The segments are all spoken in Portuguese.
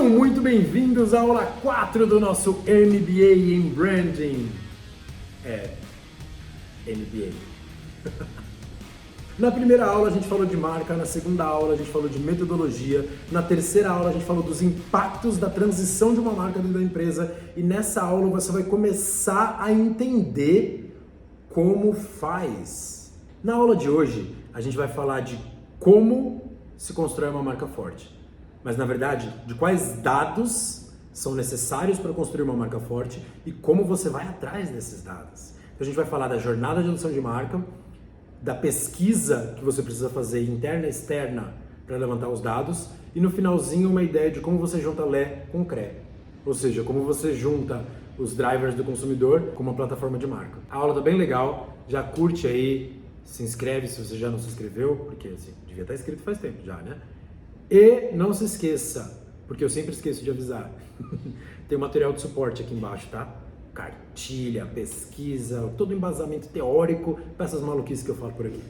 Sejam muito bem-vindos à aula 4 do nosso MBA em Branding. MBA. Na primeira aula a gente falou de marca, na segunda aula a gente falou de metodologia, na terceira aula a gente falou dos impactos da transição de uma marca dentro da empresa e nessa aula você vai começar a entender como faz. Na aula de hoje a gente vai falar de como se constrói uma marca forte, mas na verdade de quais dados são necessários para construir uma marca forte e como você vai atrás desses dados. Então a gente vai falar da jornada de adoção de marca, da pesquisa que você precisa fazer interna e externa para levantar os dados e no finalzinho uma ideia de como você junta Lé com CRE, ou seja, como você junta os drivers do consumidor com uma plataforma de marca. A aula tá bem legal, já curte aí, se inscreve se você já não se inscreveu, porque assim, devia estar inscrito faz tempo já, né? E não se esqueça, porque eu sempre esqueço de avisar, tem um material de suporte aqui embaixo, tá? Cartilha, pesquisa, todo embasamento teórico para essas maluquices que eu falo por aqui.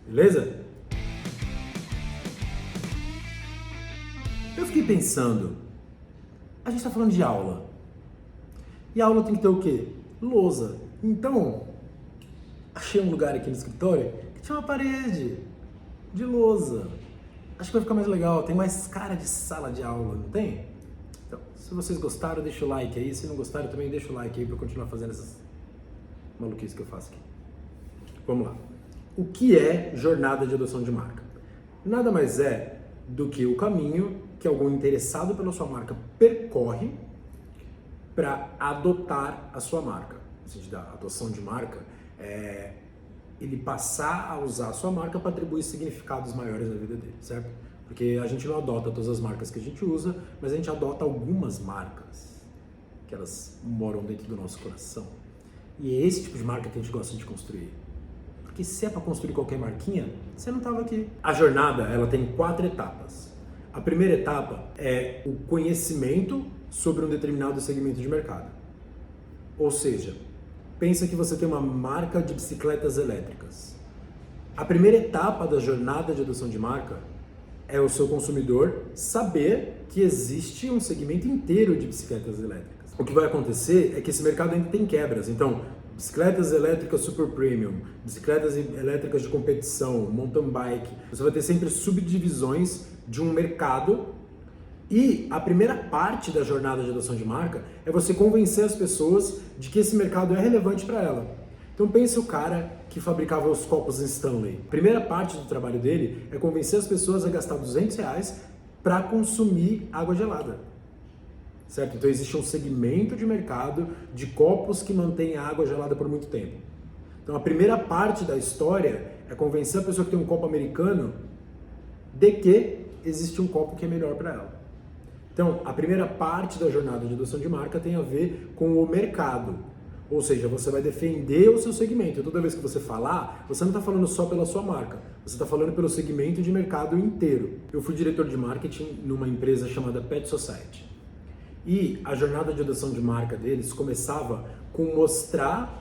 Beleza? Eu fiquei pensando, a gente está falando de aula. E a aula tem que ter o quê? Lousa. Então, achei um lugar aqui no escritório que tinha uma parede de lousa. Acho que vai ficar mais legal, tem mais cara de sala de aula, não tem? Então, se vocês gostaram, deixa o like aí. Se não gostaram, também deixa o like aí para continuar fazendo essas maluquices que eu faço aqui. Vamos lá. O que é jornada de adoção de marca? Nada mais é do que o caminho que algum interessado pela sua marca percorre para adotar a sua marca. No sentido da adoção de marca, ele passar a usar a sua marca para atribuir significados maiores na vida dele, certo? Porque a gente não adota todas as marcas que a gente usa, mas a gente adota algumas marcas, que elas moram dentro do nosso coração. E é esse tipo de marca que a gente gosta de construir. Porque se é para construir qualquer marquinha, você não estava aqui. A jornada, ela tem 4 etapas. A primeira etapa é o conhecimento sobre um determinado segmento de mercado. Ou seja, pensa que você tem uma marca de bicicletas elétricas. A primeira etapa da jornada de adoção de marca é o seu consumidor saber que existe um segmento inteiro de bicicletas elétricas. O que vai acontecer é que esse mercado ainda tem quebras. Então, bicicletas elétricas super premium, bicicletas elétricas de competição, mountain bike, você vai ter sempre subdivisões de um mercado. E a primeira parte da jornada de adoção de marca é você convencer as pessoas de que esse mercado é relevante para ela. Então pense o cara que fabricava os copos Stanley. A primeira parte do trabalho dele é convencer as pessoas a gastar R$200 para consumir água gelada. Certo? Então existe um segmento de mercado de copos que mantém a água gelada por muito tempo. Então a primeira parte da história é convencer a pessoa que tem um copo americano de que existe um copo que é melhor para ela. Então, a primeira parte da jornada de adoção de marca tem a ver com o mercado. Ou seja, você vai defender o seu segmento. Toda vez que você falar, você não está falando só pela sua marca, você está falando pelo segmento de mercado inteiro. Eu fui diretor de marketing numa empresa chamada Pet Society. E a jornada de adoção de marca deles começava com mostrar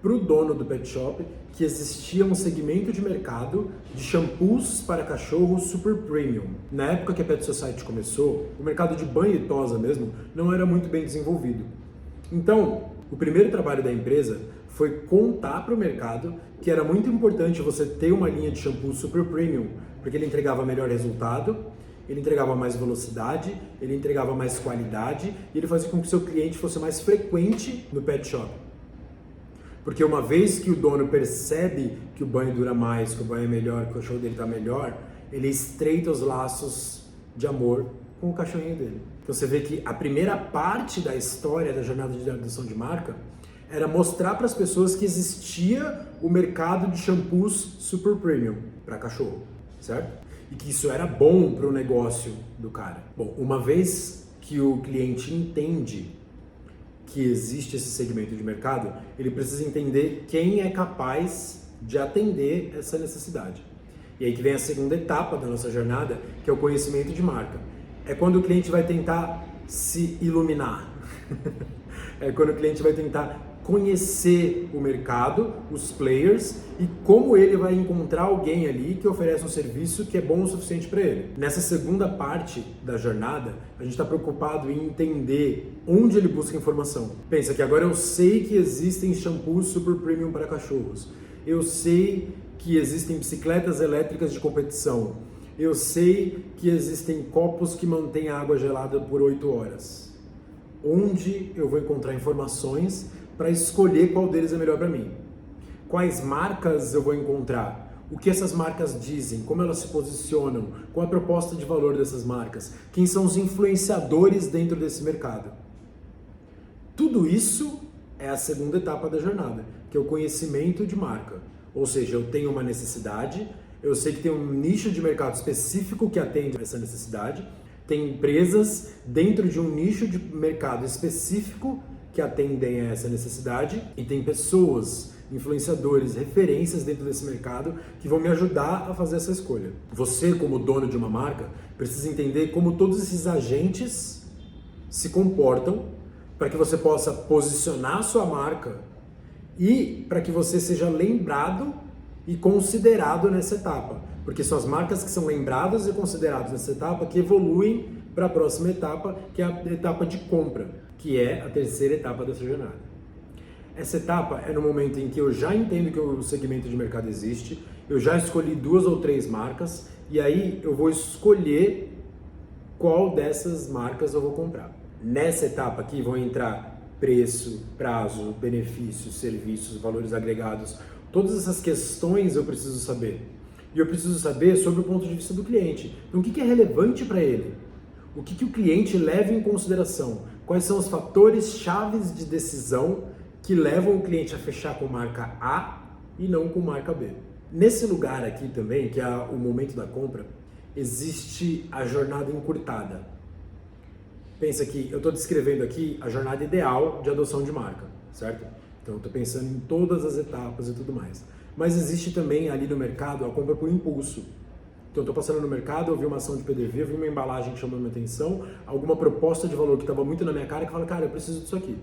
para o dono do pet shop que existia um segmento de mercado de shampoos para cachorros super premium. Na época que a Pet Society começou, o mercado de banho e tosa mesmo não era muito bem desenvolvido. Então, o primeiro trabalho da empresa foi contar para o mercado que era muito importante você ter uma linha de shampoo super premium, porque ele entregava melhor resultado, ele entregava mais velocidade, ele entregava mais qualidade e ele fazia com que o seu cliente fosse mais frequente no pet shop. Porque uma vez que o dono percebe que o banho dura mais, que o banho é melhor, que o cachorro dele está melhor, ele estreita os laços de amor com o cachorrinho dele. Então você vê que a primeira parte da história da jornada de adoção de marca era mostrar para as pessoas que existia o mercado de shampoos super premium para cachorro, certo? E que isso era bom para o negócio do cara. Bom, uma vez que o cliente entende que existe esse segmento de mercado, ele precisa entender quem é capaz de atender essa necessidade. E aí que vem a segunda etapa da nossa jornada, que é o conhecimento de marca. É quando o cliente vai tentar se iluminar. É quando o cliente vai tentar conhecer o mercado, os players e como ele vai encontrar alguém ali que oferece um serviço que é bom o suficiente para ele. Nessa segunda parte da jornada, a gente está preocupado em entender onde ele busca informação. Pensa que agora eu sei que existem shampoos super premium para cachorros, eu sei que existem bicicletas elétricas de competição, eu sei que existem copos que mantêm a água gelada por 8 horas. Onde eu vou encontrar informações para escolher qual deles é melhor para mim? Quais marcas eu vou encontrar? O que essas marcas dizem? Como elas se posicionam? Qual a proposta de valor dessas marcas? Quem são os influenciadores dentro desse mercado? Tudo isso é a segunda etapa da jornada, que é o conhecimento de marca. Ou seja, eu tenho uma necessidade, eu sei que tem um nicho de mercado específico que atende essa necessidade, tem empresas dentro de um nicho de mercado específico que atendem a essa necessidade e tem pessoas, influenciadores, referências dentro desse mercado que vão me ajudar a fazer essa escolha. Você, como dono de uma marca, precisa entender como todos esses agentes se comportam para que você possa posicionar a sua marca e para que você seja lembrado e considerado nessa etapa. Porque são as marcas que são lembradas e consideradas nessa etapa que evoluem para a próxima etapa, que é a etapa de compra, que é a terceira etapa dessa jornada. Essa etapa é no momento em que eu já entendo que o segmento de mercado existe, eu já escolhi 2 ou 3 marcas e aí eu vou escolher qual dessas marcas eu vou comprar. Nessa etapa aqui vão entrar preço, prazo, benefícios, serviços, valores agregados, todas essas questões eu preciso saber. E eu preciso saber sobre o ponto de vista do cliente. Então, o que é relevante para ele? O que o cliente leva em consideração? Quais são os fatores chaves de decisão que levam o cliente a fechar com marca A e não com marca B? Nesse lugar aqui também, que é o momento da compra, existe a jornada encurtada. Pensa que eu estou descrevendo aqui a jornada ideal de adoção de marca, certo? Então, eu estou pensando em todas as etapas e tudo mais. Mas existe também ali no mercado a compra por impulso. Então, eu estou passando no mercado, eu vi uma ação de PDV, eu vi uma embalagem que chamou minha atenção, alguma proposta de valor que estava muito na minha cara, que fala, cara, eu preciso disso aqui.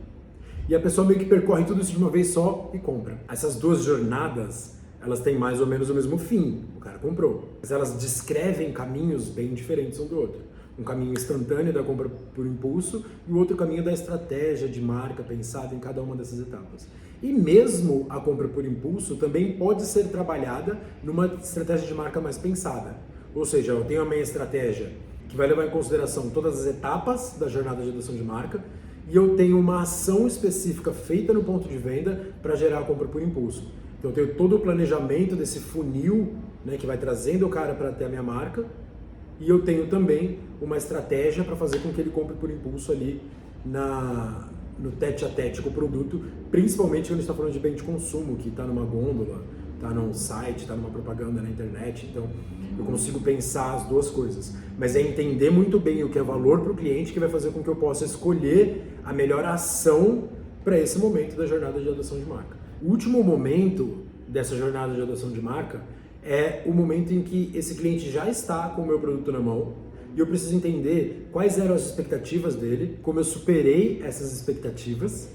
E a pessoa meio que percorre tudo isso de uma vez só e compra. Essas duas jornadas, elas têm mais ou menos o mesmo fim. O cara comprou. Mas elas descrevem caminhos bem diferentes um do outro. Um caminho instantâneo da compra por impulso e o outro caminho da estratégia de marca pensada em cada uma dessas etapas. E mesmo a compra por impulso também pode ser trabalhada numa estratégia de marca mais pensada. Ou seja, eu tenho a minha estratégia que vai levar em consideração todas as etapas da jornada de adoção de marca e eu tenho uma ação específica feita no ponto de venda para gerar a compra por impulso. Então eu tenho todo o planejamento desse funil, né, que vai trazendo o cara para ter a minha marca e eu tenho também uma estratégia para fazer com que ele compre por impulso ali no tete a tete com o produto, principalmente quando a gente está falando de bem de consumo, que está numa gôndola, está num site, está numa propaganda na internet, então eu consigo pensar as duas coisas. Mas é entender muito bem o que é valor para o cliente que vai fazer com que eu possa escolher a melhor ação para esse momento da jornada de adoção de marca. O último momento dessa jornada de adoção de marca é o momento em que esse cliente já está com o meu produto na mão, e eu preciso entender quais eram as expectativas dele, como eu superei essas expectativas,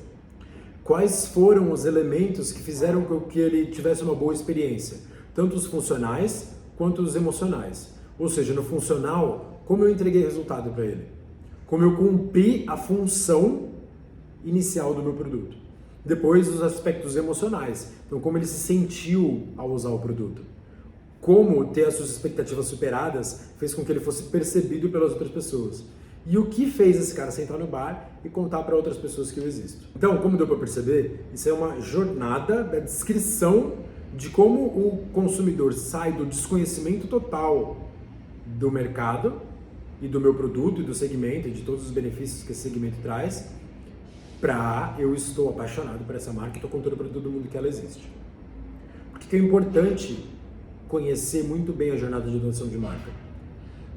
quais foram os elementos que fizeram com que ele tivesse uma boa experiência, tanto os funcionais quanto os emocionais. Ou seja, no funcional, como eu entreguei resultado para ele, como eu cumpri a função inicial do meu produto. Depois, os aspectos emocionais, então como ele se sentiu ao usar o produto. Como ter as suas expectativas superadas fez com que ele fosse percebido pelas outras pessoas. E o que fez esse cara sentar no bar e contar para outras pessoas que eu existo. Então, como deu para perceber, isso é uma jornada da descrição de como o consumidor sai do desconhecimento total do mercado e do meu produto e do segmento e de todos os benefícios que esse segmento traz para eu estou apaixonado por essa marca e estou contando para todo mundo que ela existe. Por que é importante conhecer muito bem a jornada de adoção de marca?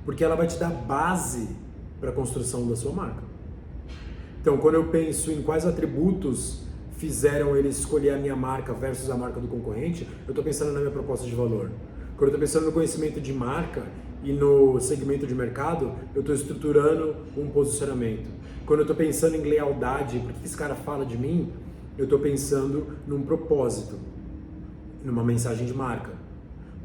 Porque ela vai te dar base para a construção da sua marca. Então, quando eu penso em quais atributos fizeram ele escolher a minha marca versus a marca do concorrente, eu estou pensando na minha proposta de valor. Quando eu estou pensando no conhecimento de marca e no segmento de mercado, eu estou estruturando um posicionamento. Quando eu estou pensando em lealdade, por que esse cara fala de mim, eu estou pensando num propósito, numa mensagem de marca.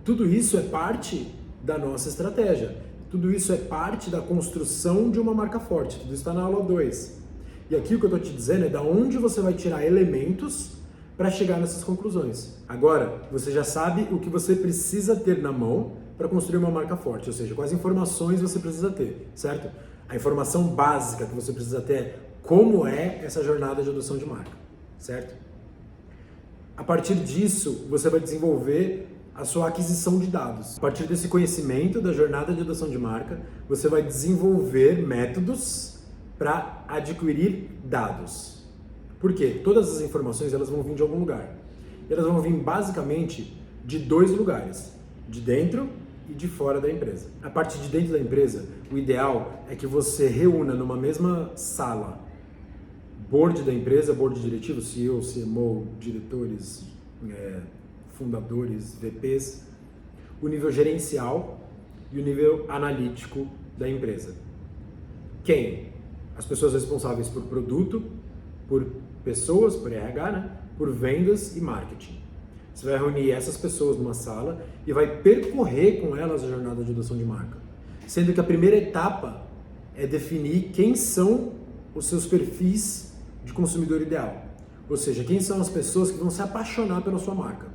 Tudo isso é parte da nossa estratégia. Tudo isso é parte da construção de uma marca forte. Tudo isso está na aula 2. E aqui o que eu estou te dizendo é da onde você vai tirar elementos para chegar nessas conclusões. Agora, você já sabe o que você precisa ter na mão para construir uma marca forte, ou seja, quais informações você precisa ter, certo? A informação básica que você precisa ter é como é essa jornada de adoção de marca, certo? A partir disso, você vai desenvolver a sua aquisição de dados. A partir desse conhecimento da jornada de adoção de marca, você vai desenvolver métodos para adquirir dados. Por quê? Todas as informações elas vão vir de algum lugar. E elas vão vir basicamente de 2 lugares, de dentro e de fora da empresa. A parte de dentro da empresa, o ideal é que você reúna numa mesma sala board da empresa, board diretivo, CEO, CMO, diretores, fundadores, VPs, o nível gerencial e o nível analítico da empresa. Quem? As pessoas responsáveis por produto, por pessoas, por RH, né? Por vendas e marketing. Você vai reunir essas pessoas numa sala e vai percorrer com elas a jornada de adoção de marca. Sendo que a primeira etapa é definir quem são os seus perfis de consumidor ideal. Ou seja, quem são as pessoas que vão se apaixonar pela sua marca.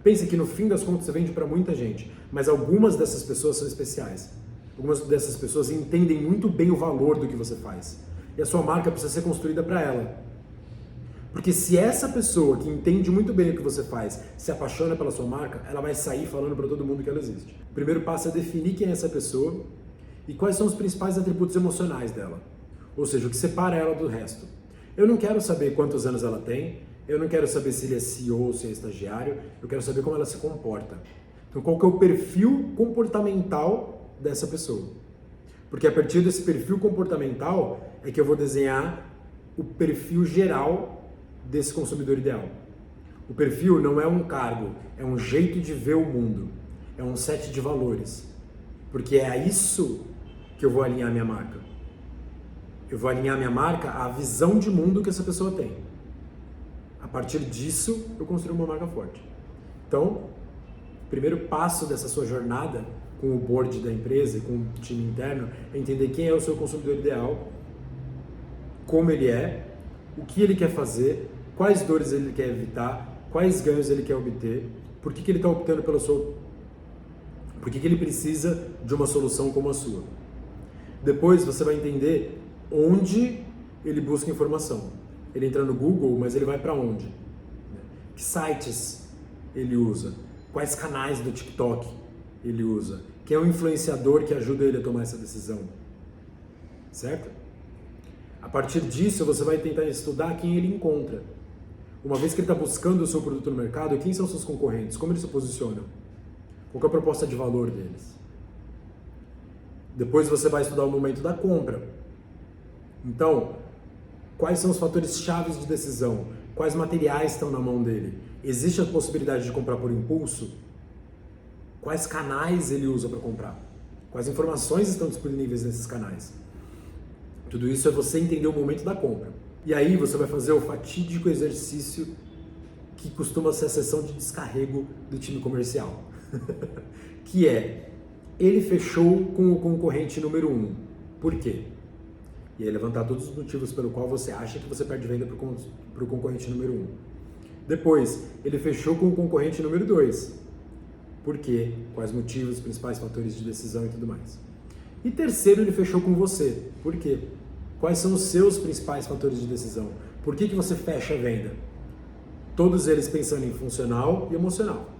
Pense que no fim das contas você vende para muita gente, mas algumas dessas pessoas são especiais. Algumas dessas pessoas entendem muito bem o valor do que você faz. E a sua marca precisa ser construída para ela. Porque se essa pessoa que entende muito bem o que você faz se apaixona pela sua marca, ela vai sair falando para todo mundo que ela existe. O primeiro passo é definir quem é essa pessoa e quais são os principais atributos emocionais dela. Ou seja, o que separa ela do resto. Eu não quero saber quantos anos ela tem, eu não quero saber se ele é CEO ou se é estagiário, eu quero saber como ela se comporta. Então, qual que é o perfil comportamental dessa pessoa? Porque a partir desse perfil comportamental é que eu vou desenhar o perfil geral desse consumidor ideal. O perfil não é um cargo, é um jeito de ver o mundo, é um set de valores. Porque é a isso que eu vou alinhar minha marca. Eu vou alinhar minha marca à visão de mundo que essa pessoa tem. A partir disso, eu construo uma marca forte. Então, o primeiro passo dessa sua jornada com o board da empresa e com o time interno é entender quem é o seu consumidor ideal, como ele é, o que ele quer fazer, quais dores ele quer evitar, quais ganhos ele quer obter, por que ele está optando pela sua... por que ele precisa de uma solução como a sua. Depois você vai entender onde ele busca informação. Ele entra no Google, mas ele vai para onde? Que sites ele usa? Quais canais do TikTok ele usa? Quem é o influenciador que ajuda ele a tomar essa decisão? Certo? A partir disso, você vai tentar estudar quem ele encontra. Uma vez que ele está buscando o seu produto no mercado, quem são seus concorrentes? Como eles se posicionam? Qual é a proposta de valor deles? Depois você vai estudar o momento da compra. Então, quais são os fatores chaves de decisão? Quais materiais estão na mão dele? Existe a possibilidade de comprar por impulso? Quais canais ele usa para comprar? Quais informações estão disponíveis nesses canais? Tudo isso é você entender o momento da compra. E aí você vai fazer o fatídico exercício que costuma ser a sessão de descarrego do time comercial. Que é, ele fechou com o concorrente número 1. Por quê? E aí levantar todos os motivos pelo qual você acha que você perde venda para o concorrente número 1. Depois, ele fechou com o concorrente número 2. Por quê? Quais motivos, principais fatores de decisão e tudo mais. E terceiro, ele fechou com você. Por quê? Quais são os seus principais fatores de decisão? Por que você fecha a venda? Todos eles pensando em funcional e emocional.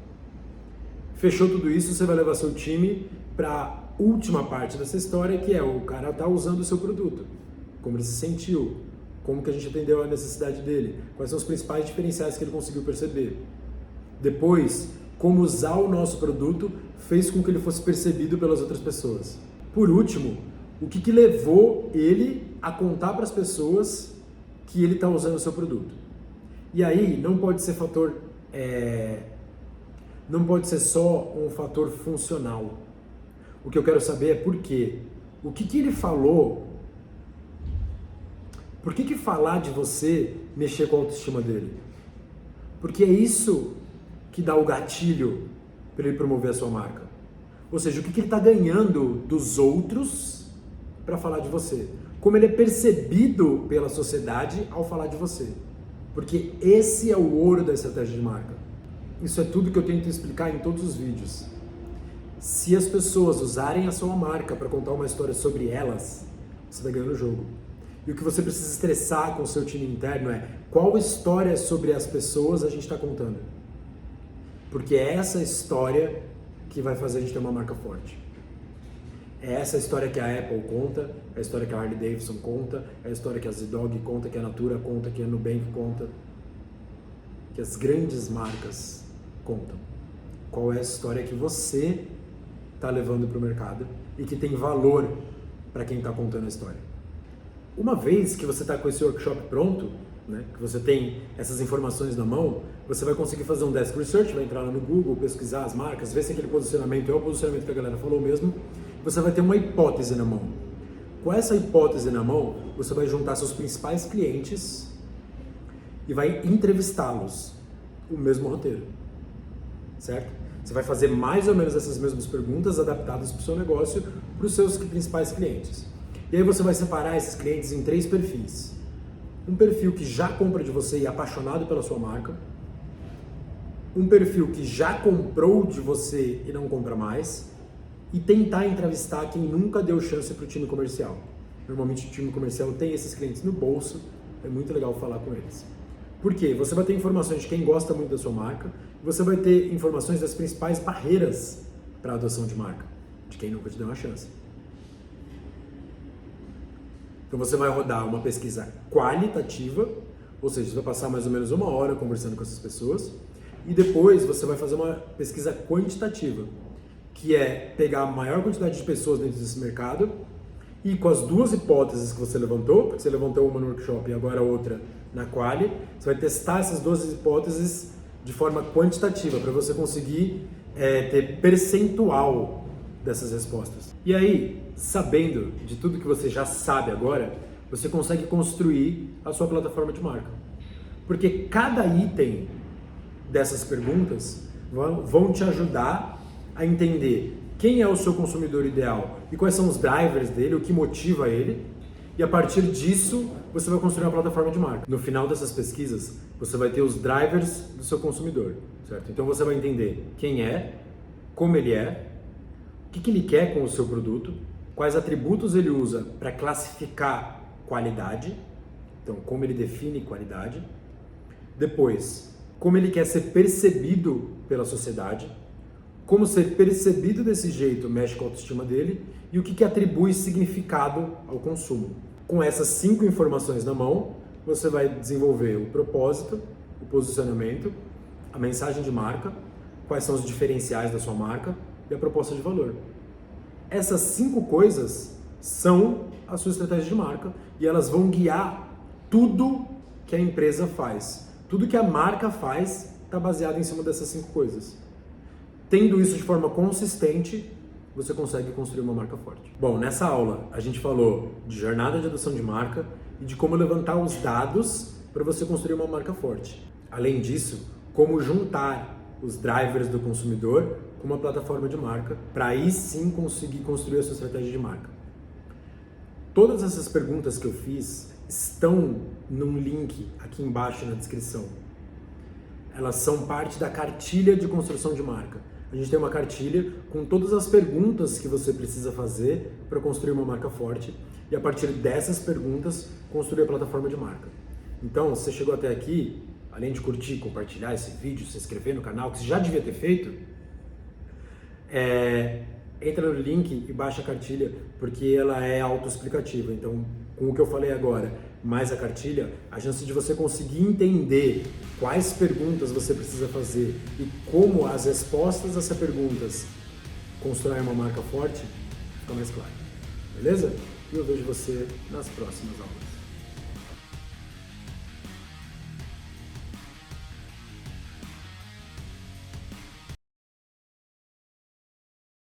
Fechou tudo isso, você vai levar seu time para a última parte dessa história, que é o cara tá usando o seu produto. Como ele se sentiu, como que a gente atendeu a necessidade dele, quais são os principais diferenciais que ele conseguiu perceber. Depois, como usar o nosso produto fez com que ele fosse percebido pelas outras pessoas. Por último, o que levou ele a contar para as pessoas que ele está usando o seu produto. E aí não pode ser não pode ser só um fator funcional. O que eu quero saber é por quê. O que ele falou Por que falar de você mexer com a autoestima dele? Porque é isso que dá o gatilho para ele promover a sua marca. Ou seja, o que ele está ganhando dos outros para falar de você. Como ele é percebido pela sociedade ao falar de você. Porque esse é o ouro da estratégia de marca. Isso é tudo que eu tento explicar em todos os vídeos. Se as pessoas usarem a sua marca para contar uma história sobre elas, você vai ganhando o jogo. E o que você precisa estressar com o seu time interno é qual história sobre as pessoas a gente está contando. Porque é essa história que vai fazer a gente ter uma marca forte. É essa história que a Apple conta, é a história que a Harley Davidson conta, é a história que a Z-Dog conta, que a Natura conta, que a Nubank conta, que as grandes marcas contam. Qual é a história que você está levando para o mercado e que tem valor para quem está contando a história. Uma vez que você está com esse workshop pronto, né, que você tem essas informações na mão, você vai conseguir fazer um desk research, vai entrar lá no Google, pesquisar as marcas, ver se aquele posicionamento é o posicionamento que a galera falou mesmo. Você vai ter uma hipótese na mão. Com essa hipótese na mão, você vai juntar seus principais clientes e vai entrevistá-los. O mesmo roteiro, certo? Você vai fazer mais ou menos essas mesmas perguntas adaptadas para o seu negócio, para os seus principais clientes. E aí você vai separar esses clientes em 3 perfis. Um perfil que já compra de você e é apaixonado pela sua marca. Um perfil que já comprou de você e não compra mais. E tentar entrevistar quem nunca deu chance para o time comercial. Normalmente o time comercial tem esses clientes no bolso, é muito legal falar com eles. Por quê? Você vai ter informações de quem gosta muito da sua marca, você vai ter informações das principais barreiras para a adoção de marca, de quem nunca te deu uma chance. Então você vai rodar uma pesquisa qualitativa, ou seja, você vai passar mais ou menos 1 hora conversando com essas pessoas, e depois você vai fazer uma pesquisa quantitativa, que é pegar a maior quantidade de pessoas dentro desse mercado e com as 2 hipóteses que você levantou, porque você levantou uma no workshop e agora outra na quali, você vai testar essas 2 hipóteses de forma quantitativa para você conseguir ter percentual dessas respostas. E aí, sabendo de tudo que você já sabe agora, você consegue construir a sua plataforma de marca. Porque cada item dessas perguntas vão te ajudar a entender quem é o seu consumidor ideal e quais são os drivers dele, o que motiva ele, e a partir disso você vai construir uma plataforma de marca. No final dessas pesquisas, você vai ter os drivers do seu consumidor, certo? Então você vai entender quem é, como ele é, o que ele quer com o seu produto, quais atributos ele usa para classificar qualidade, então como ele define qualidade, depois como ele quer ser percebido pela sociedade, como ser percebido desse jeito mexe com a autoestima dele e o que atribui significado ao consumo. Com essas 5 informações na mão, você vai desenvolver o propósito, o posicionamento, a mensagem de marca, quais são os diferenciais da sua marca e a proposta de valor. Essas 5 coisas são a sua estratégia de marca e elas vão guiar tudo que a empresa faz. Tudo que a marca faz está baseado em cima dessas 5 coisas. Tendo isso de forma consistente, você consegue construir uma marca forte. Bom, nessa aula a gente falou de jornada de adoção de marca e de como levantar os dados para você construir uma marca forte. Além disso, como juntar os drivers do consumidor com uma plataforma de marca para aí sim conseguir construir a sua estratégia de marca. Todas essas perguntas que eu fiz estão num link aqui embaixo na descrição. Elas são parte da cartilha de construção de marca. A gente tem uma cartilha com todas as perguntas que você precisa fazer para construir uma marca forte e a partir dessas perguntas construir a plataforma de marca. Então, se você chegou até aqui, além de curtir, compartilhar esse vídeo, se inscrever no canal, que você já devia ter feito, entra no link e baixa a cartilha, porque ela é autoexplicativa. Então, com o que eu falei agora, mais a cartilha, a chance de você conseguir entender quais perguntas você precisa fazer e como as respostas a essas perguntas constroem uma marca forte, fica mais claro. Beleza? E eu vejo você nas próximas aulas.